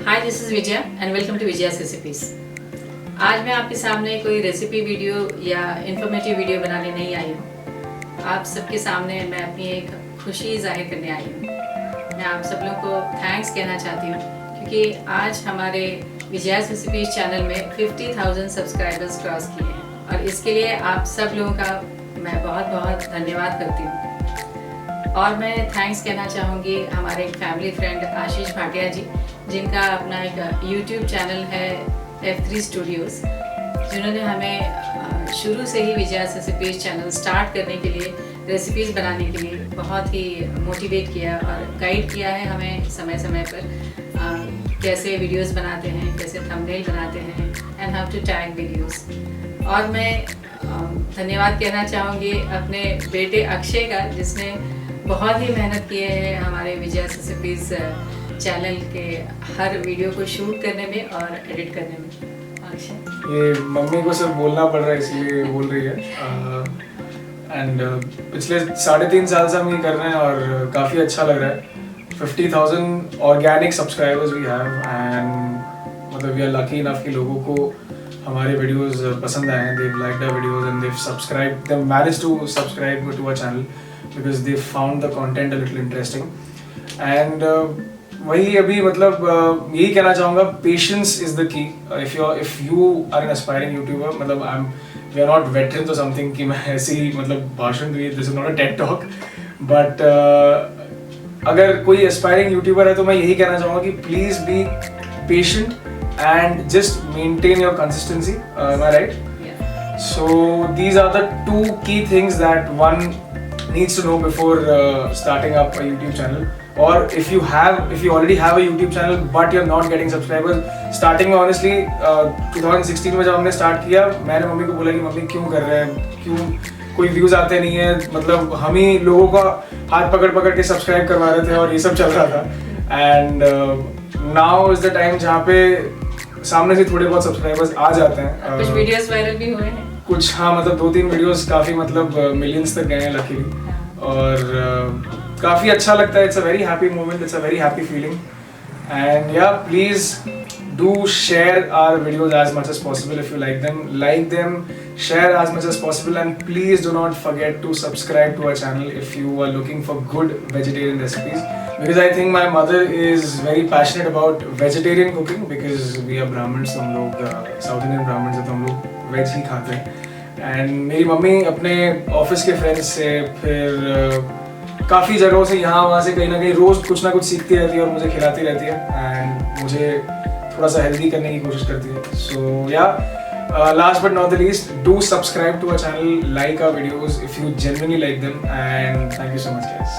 Hi this is Vijaya and welcome to Vijaya's recipes. आज मैं आपके सामने कोई रेसिपी वीडियो या इन्फॉर्मेटिव वीडियो बनाने नहीं आई हूँ। आप सबके सामने मैं अपनी एक खुशी जाहिर करने आई हूँ। मैं आप सब लोगों को थैंक्स कहना चाहती हूँ क्योंकि आज हमारे विजयास रेसिपीज़ चैनल में 50,000 सब्सक्राइबर्स क्रॉस किए हैं और इसके लिए आप सब लोगों का मैं बहुत बहुत धन्यवाद करती हूँ। और मैं थैंक्स कहना चाहूँगी हमारे एक फैमिली फ्रेंड आशीष भाटिया जी, जिनका अपना एक YouTube चैनल है F3 स्टूडियोज़, जिन्होंने हमें शुरू से ही विजयास रेसिपीज़ चैनल स्टार्ट करने के लिए, रेसिपीज़ बनाने के लिए बहुत ही मोटिवेट किया और गाइड किया है हमें समय समय पर कैसे वीडियोस बनाते हैं, कैसे थंबनेल बनाते हैं and how to tag videos. और मैं धन्यवाद कहना चाहूँगी अपने बेटे अक्षय का, जिसने बहुत ही मेहनत की है हमारे विजयास रेसिपीज़ चैनल के हर वीडियो को शूट करने में और एडिट करने में। अक्षय, ये मम्मी को सब बोलना पड़ रहा है इसलिए बोल रही है। एंड पिछले 3.5 साल से हम ये कर रहे हैं और काफ़ी अच्छा लग रहा है। 50,000 organic subscribers we have and मतलब वी आर लकी इनफ कि लोगों को हमारे वीडियोस पसंद आए हैं। They've liked our videos and they've subscribed. They've managed to subscribe to our channel because they found the content a little interesting. And वही अभी मतलब यही कहना चाहूँगा, patience is the key. If you are an aspiring YouTuber, मतलब we are not veteran तो something कि मैं ऐसे ही मतलब भाषण दूँ, this is not a TED talk, but अगर कोई एस्पायरिंग यूट्यूबर है तो मैं यही कहना चाहूँगा कि please be patient and just maintain your consistency. Am I right? Yeah. So these are the two key things that one needs to know before starting up a YouTube channel. Or if you already have a YouTube channel but you're not getting subscribers, starting में honestly 2016 में जब हमने start किया, मैंने mummy को बोला कि mummy क्यों कर रहे हैं, क्यों कोई व्यूज आते नहीं है, मतलब हम ही लोगों का हाथ पकड़ पकड़ के सब्सक्राइब करवा रहे थे और ये सब चल रहा था। And now is the time जहाँ पे सामने से थोड़े बहुत सब्सक्राइबर्स आ जाते हैं। कुछ वीडियोस वायरल भी हुए हैं, कुछ हाँ, मतलब 2-3 वीडियोस काफ़ी मतलब मिलियंस तक गए हैं लकीली, और काफ़ी अच्छा लगता है। It's a very happy moment, it's a very happy feeling. And या please do share our videos as much as possible if you like them, share as much as possible, and please do not forget to subscribe to our channel if you are looking for good vegetarian recipes, because I think my mother is very passionate about vegetarian cooking because we are Brahmins, हम लोग South Indian Brahmins हैं तो हम लोग veg ही खाते हैं। And मेरी mummy अपने ऑफिस के फ्रेंड्स से, फिर काफ़ी जगहों से, यहाँ वहाँ से कहीं ना कहीं रोज़ कुछ ना कुछ सीखती रहती है और मुझे खिलाती रहती है एंड मुझे थोड़ा सा हेल्दी करने की कोशिश करती है। सो या last but not the least, do subscribe to our channel, like our videos if you genuinely like them, and thank you so much guys.